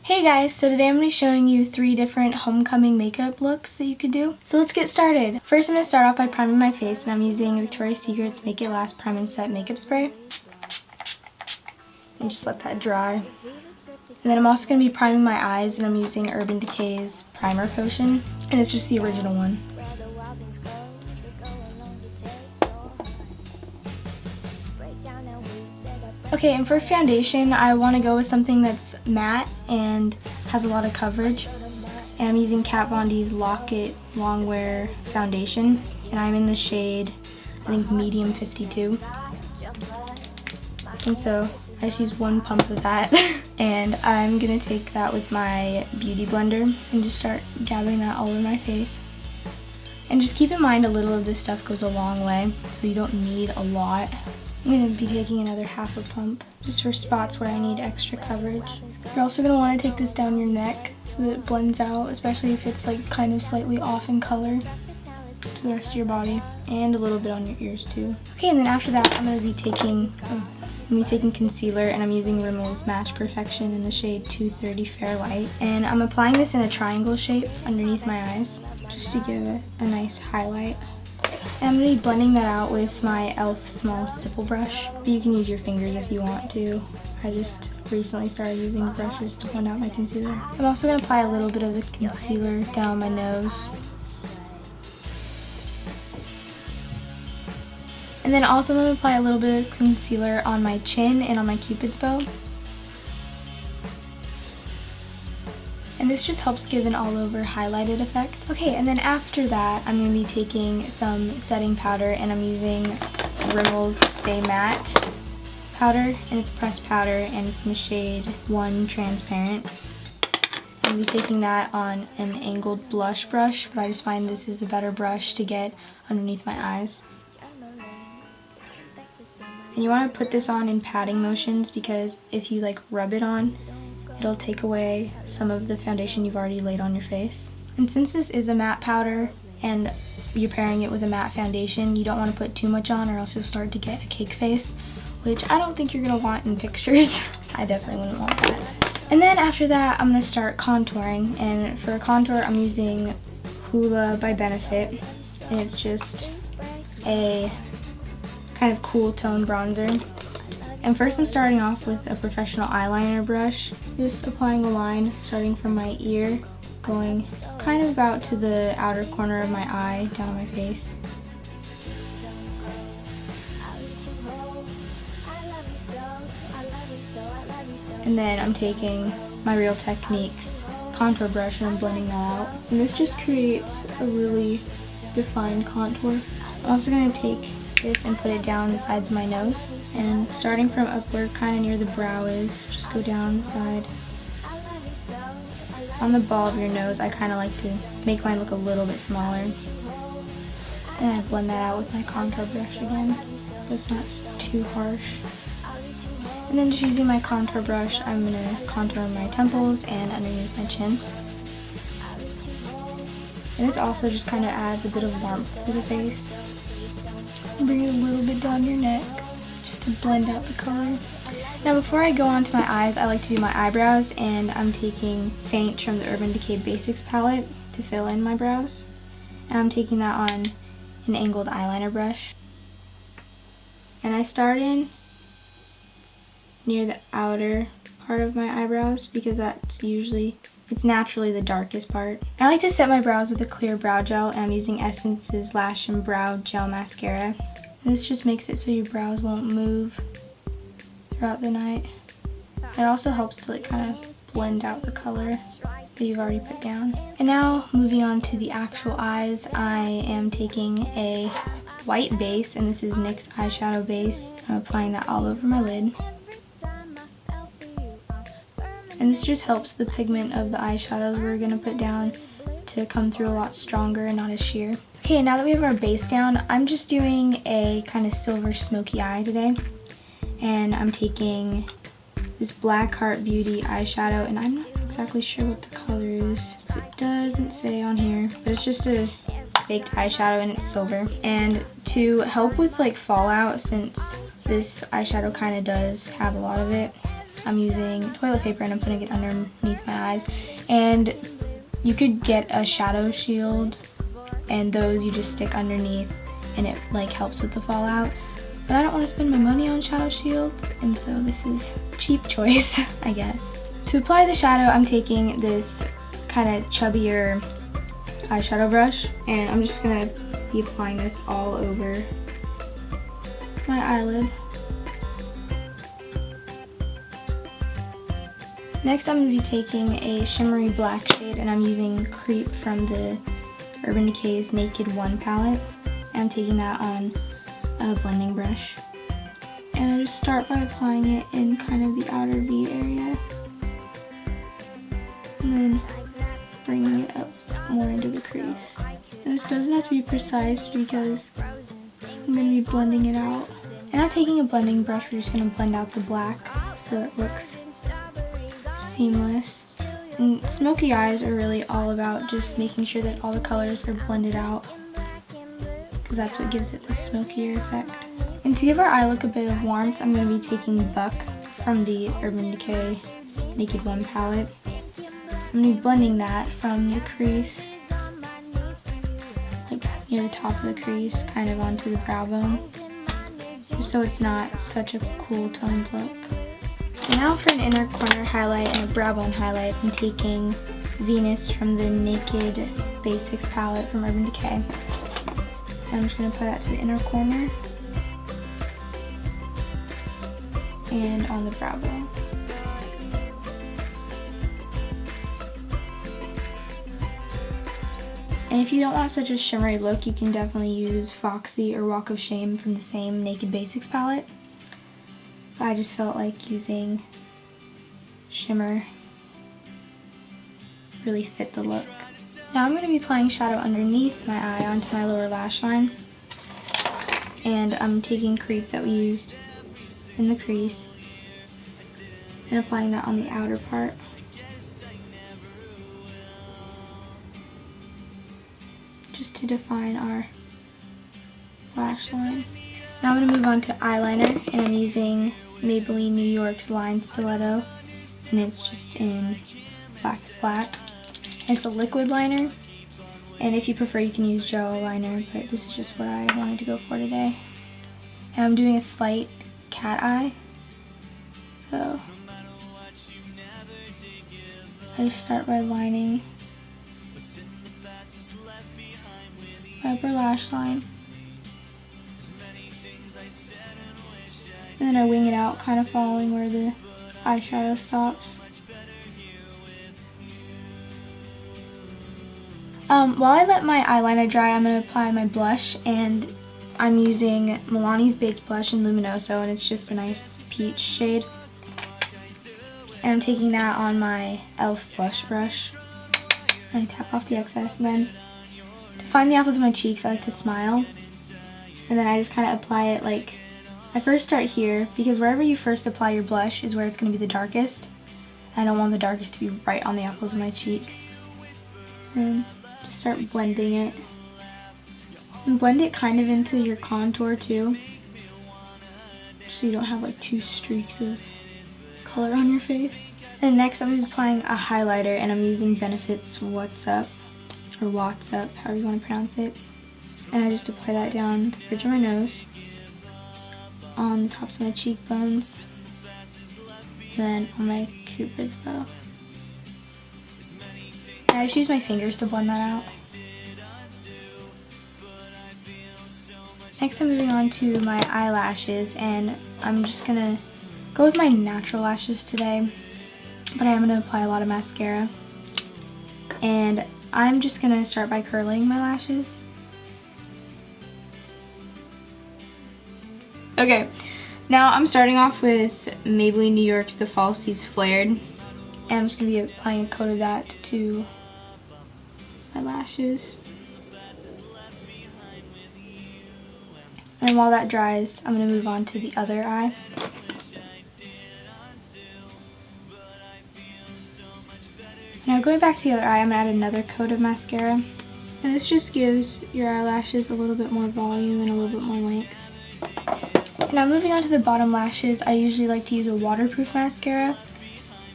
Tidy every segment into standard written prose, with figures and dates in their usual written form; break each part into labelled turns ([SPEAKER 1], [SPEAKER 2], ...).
[SPEAKER 1] Hey guys, so today I'm going to be showing you 3 different homecoming makeup looks that you could do. So let's get started. First I'm going to start off by priming my face, and I'm using Victoria's Secret's Make It Last Prime and Set makeup spray. And just let that dry. And then I'm also going to be priming my eyes, and I'm using Urban Decay's primer potion, and it's just the original one. Okay, and for foundation, I want to go with something that's matte and has a lot of coverage. And I'm using Kat Von D's Lock It Longwear Foundation, and I'm in the shade, I think, medium 52. And so I just use 1 pump of that, and I'm going to take that with my beauty blender and just start dabbing that all over my face. And just keep in mind, a little of this stuff goes a long way, so you don't need a lot. I'm going to be taking another half a pump just for spots where I need extra coverage. You're also going to want to take this down your neck so that it blends out, especially if it's like kind of slightly off in color to the rest of your body, and a little bit on your ears too. Okay, and then after that I'm going to be taking concealer, and I'm using Rimmel's Match Perfection in the shade 230 Fairlight, and I'm applying this in a triangle shape underneath my eyes just to give it a nice highlight. And I'm going to be blending that out with my e.l.f. small stipple brush. But you can use your fingers if you want to. I just recently started using brushes to blend out my concealer. I'm also going to apply a little bit of the concealer down my nose. And then also I'm going to apply a little bit of concealer on my chin and on my cupid's bow. And this just helps give an all-over highlighted effect. Okay, and then after that, I'm going to be taking some setting powder, and I'm using Rimmel's Stay Matte powder, and it's pressed powder, and it's in the shade 1 Transparent. I'm going to be taking that on an angled blush brush, but I just find this is a better brush to get underneath my eyes. And you want to put this on in patting motions, because if you rub it on, it'll take away some of the foundation you've already laid on your face. And since this is a matte powder and you're pairing it with a matte foundation, you don't want to put too much on, or else you'll start to get a cake face, which I don't think you're going to want in pictures. I definitely wouldn't want that. And then after that, I'm going to start contouring, and for a contour I'm using Hoola by Benefit, and it's just a kind of cool tone bronzer. And first I'm starting off with a professional eyeliner brush, just applying a line starting from my ear, going kind of about to the outer corner of my eye, down on my face. And then I'm taking my Real Techniques contour brush and I'm blending that out. And this just creates a really defined contour. I'm also going to take this and put it down the sides of my nose, and starting from up where kind of near the brow is, just go down the side. On the ball of your nose, I kind of like to make mine look a little bit smaller, and I blend that out with my contour brush again, so it's not too harsh. And then just using my contour brush, I'm going to contour my temples and underneath my chin. And this also just kind of adds a bit of warmth to the face. Bring it a little bit down your neck just to blend out the color. Now before I go on to my eyes, I like to do my eyebrows, and I'm taking Faint from the Urban Decay Basics palette to fill in my brows. And I'm taking that on an angled eyeliner brush. And I start in near the outer part of my eyebrows because it's naturally the darkest part. I like to set my brows with a clear brow gel, and I'm using Essence's Lash and Brow Gel Mascara. And this just makes it so your brows won't move throughout the night. It also helps to kind of blend out the color that you've already put down. And now moving on to the actual eyes, I am taking a white base, and this is NYX's eyeshadow base. I'm applying that all over my lid. And this just helps the pigment of the eyeshadows we're going to put down to come through a lot stronger and not as sheer. Okay, now that we have our base down, I'm just doing a kind of silver smoky eye today. And I'm taking this Black Heart Beauty eyeshadow, and I'm not exactly sure what the color is. It doesn't say on here, but it's just a baked eyeshadow and it's silver. And to help with fallout, since this eyeshadow kind of does have a lot of it, I'm using toilet paper and I'm putting it underneath my eyes. And you could get a shadow shield, and those you just stick underneath and it like helps with the fallout. But I don't want to spend my money on shadow shields, and so this is a cheap choice, I guess. To apply the shadow, I'm taking this kind of chubbier eyeshadow brush, and I'm just gonna be applying this all over my eyelid. Next, I'm going to be taking a shimmery black shade, and I'm using Creep from the Urban Decay's Naked 1 palette. And I'm taking that on a blending brush. And I just start by applying it in kind of the outer V area. And then bringing it up more into the crease. And this doesn't have to be precise because I'm going to be blending it out. And now taking a blending brush, we're just going to blend out the black so it looks seamless. And smoky eyes are really all about just making sure that all the colors are blended out, because that's what gives it the smokier effect. And to give our eye look a bit of warmth, I'm going to be taking Buck from the Urban Decay Naked 1 palette. I'm going to be blending that from the crease, like near the top of the crease, kind of onto the brow bone, just so it's not such a cool toned look. And now for an inner corner highlight and a brow bone highlight, I'm taking Venus from the Naked Basics palette from Urban Decay. And I'm just going to apply that to the inner corner and on the brow bone. And if you don't want such a shimmery look, you can definitely use Foxy or Walk of Shame from the same Naked Basics palette. But I just felt like using shimmer really fit the look. Now I'm going to be applying shadow underneath my eye onto my lower lash line. And I'm taking Creep that we used in the crease and applying that on the outer part. Just to define our lash line. Now I'm going to move on to eyeliner, and I'm using Maybelline New York's Line Stiletto, and it's just in Black is Black. And it's a liquid liner, and if you prefer you can use gel liner, but this is just what I wanted to go for today. And I'm doing a slight cat eye, so I just start by lining my upper lash line, and then I wing it out, kind of following where the eyeshadow stops. While I let my eyeliner dry, I'm going to apply my blush, and I'm using Milani's Baked Blush in Luminoso, and it's just a nice peach shade. And I'm taking that on my e.l.f. blush brush. I tap off the excess, and then to find the apples of my cheeks, I like to smile. And then I just kind of apply it like, I first start here, because wherever you first apply your blush is where it's going to be the darkest. I don't want the darkest to be right on the apples of my cheeks. And just start blending it. And blend it kind of into your contour too, so you don't have like two streaks of color on your face. And next I'm going to be applying a highlighter, and I'm using Benefit's What's Up, or Watts Up, however you want to pronounce it. And I just apply that down the bridge of my nose, on the tops of my cheekbones, then on my cupid's bow. And I just use my fingers to blend that out. Next I'm moving on to my eyelashes, and I'm just going to go with my natural lashes today, but I am going to apply a lot of mascara. And I'm just going to start by curling my lashes. Okay, now I'm starting off with Maybelline New York's The Falsies Flared, and I'm just going to be applying a coat of that to my lashes. And while that dries, I'm going to move on to the other eye. Now going back to the other eye, I'm going to add another coat of mascara. And this just gives your eyelashes a little bit more volume and a little bit more length. And now moving on to the bottom lashes, I usually like to use a waterproof mascara,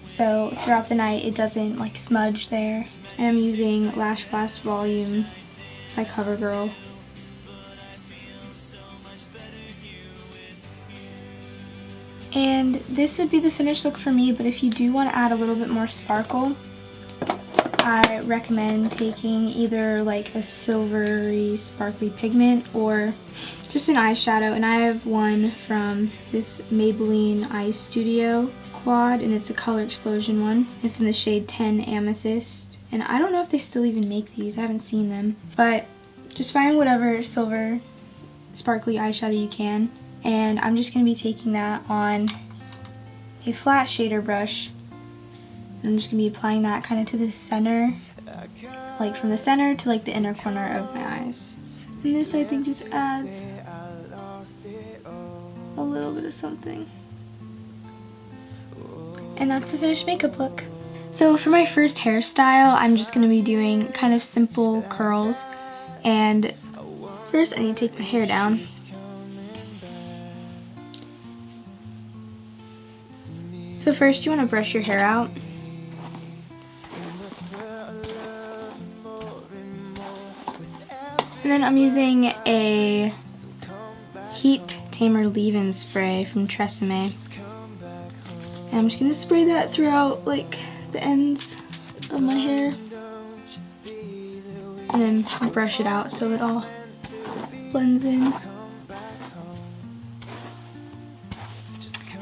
[SPEAKER 1] so throughout the night it doesn't like smudge there. And I'm using Lash Blast Volume by CoverGirl. And this would be the finished look for me, but if you do want to add a little bit more sparkle, I recommend taking either like a silvery sparkly pigment or just an eyeshadow. And I have one from this Maybelline Eye Studio Quad, and it's a Color Explosion one. It's in the shade 10 Amethyst, and I don't know if they still even make these. I haven't seen them, but just find whatever silver sparkly eyeshadow you can. And I'm just going to be taking that on a flat shader brush. And I'm just going to be applying that kind of to the center, like from the center to like the inner corner of my eyes. And this I think just adds a little bit of something. And that's the finished makeup look. So for my first hairstyle, I'm just going to be doing kind of simple curls. And first I need to take my hair down. So first you want to brush your hair out. And then I'm using a Heat Tamer leave-in spray from Tresemme. And I'm just going to spray that throughout like the ends of my hair. And then brush it out so it all blends in.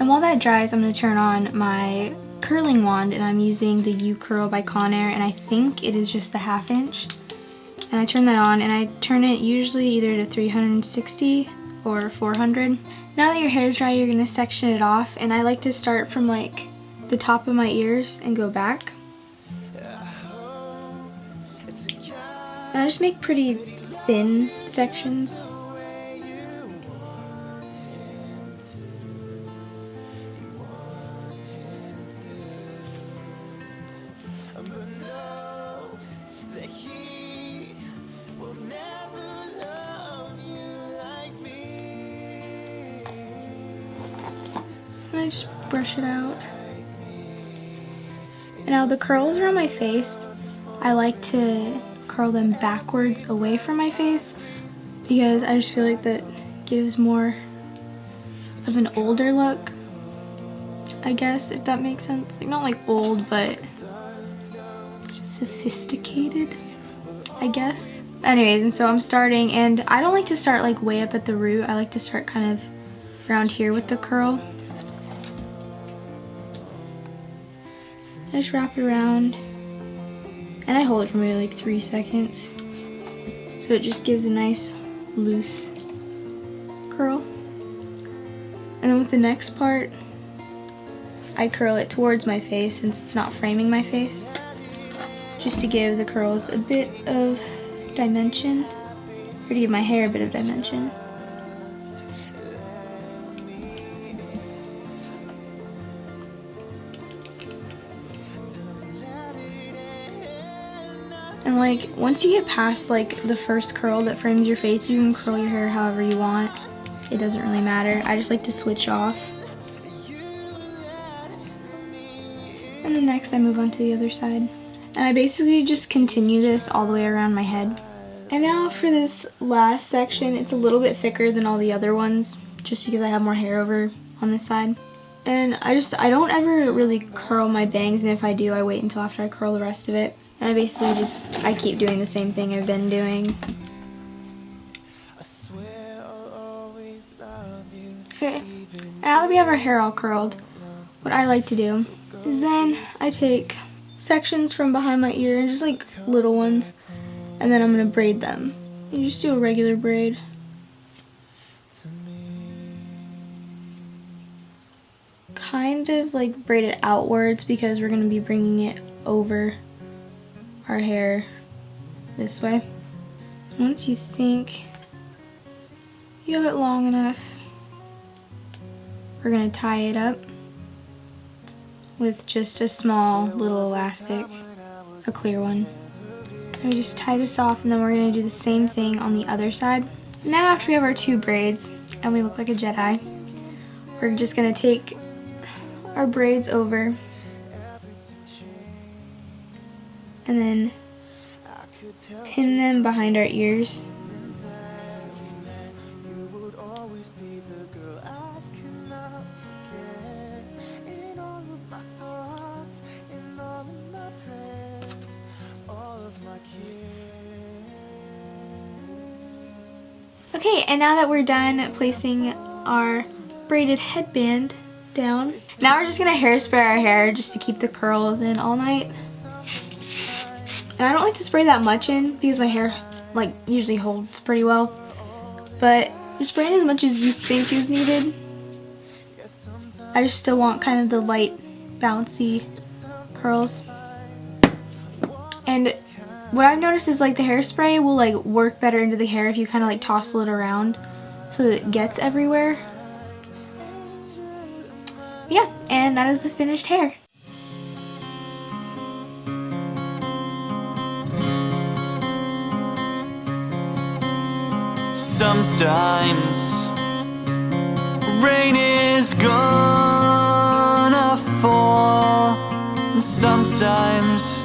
[SPEAKER 1] And while that dries, I'm going to turn on my curling wand, and I'm using the U Curl by Conair, and I think it is just the 1/2 inch. And I turn that on, and I turn it usually either to 360 or 400. Now that your hair is dry, you're going to section it off, and I like to start from like the top of my ears and go back. And I just make pretty thin sections. And I just brush it out. And now the curls around my face, I like to curl them backwards away from my face because I just feel like that gives more of an older look, I guess, if that makes sense. Like, not like old, but sophisticated, I guess. Anyways, and so I'm starting, and I don't like to start like way up at the root. I like to start kind of around here with the curl. I just wrap it around, and I hold it for maybe like 3 seconds, so it just gives a nice loose curl. And then with the next part, I curl it towards my face since it's not framing my face, just to give the curls a bit of dimension, or to give my hair a bit of dimension. And like, once you get past like the first curl that frames your face, you can curl your hair however you want. It doesn't really matter. I just like to switch off. And then next I move on to the other side. And I basically just continue this all the way around my head. And now for this last section, it's a little bit thicker than all the other ones, just because I have more hair over on this side. And I don't ever really curl my bangs, and if I do, I wait until after I curl the rest of it. And I basically I keep doing the same thing I've been doing. Okay, now that we have our hair all curled, what I like to do is then I take sections from behind my ear, just like little ones, and then I'm going to braid them. You just do a regular braid. Kind of like braid it outwards because we're going to be bringing it over our hair this way. Once you think you have it long enough, we're going to tie it up with just a small little elastic, a clear one. And we just tie this off, and then we're going to do the same thing on the other side. Now after we have our 2 braids and we look like a Jedi, we're just gonna take our braids over and then pin them behind our ears. Okay, and now that we're done placing our braided headband down, now we're just gonna hairspray our hair just to keep the curls in all night. And I don't like to spray that much in because my hair like usually holds pretty well, but just spray in as much as you think is needed. I just still want kind of the light bouncy curls. And what I've noticed is like the hairspray will like work better into the hair if you kind of like toss it around so that it gets everywhere. Yeah, and that is the finished hair.
[SPEAKER 2] Sometimes rain is gonna fall, and sometimes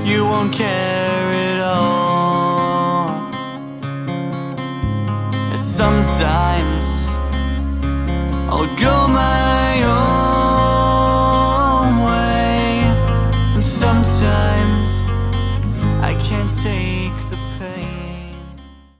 [SPEAKER 2] you won't care at all. And sometimes I'll go my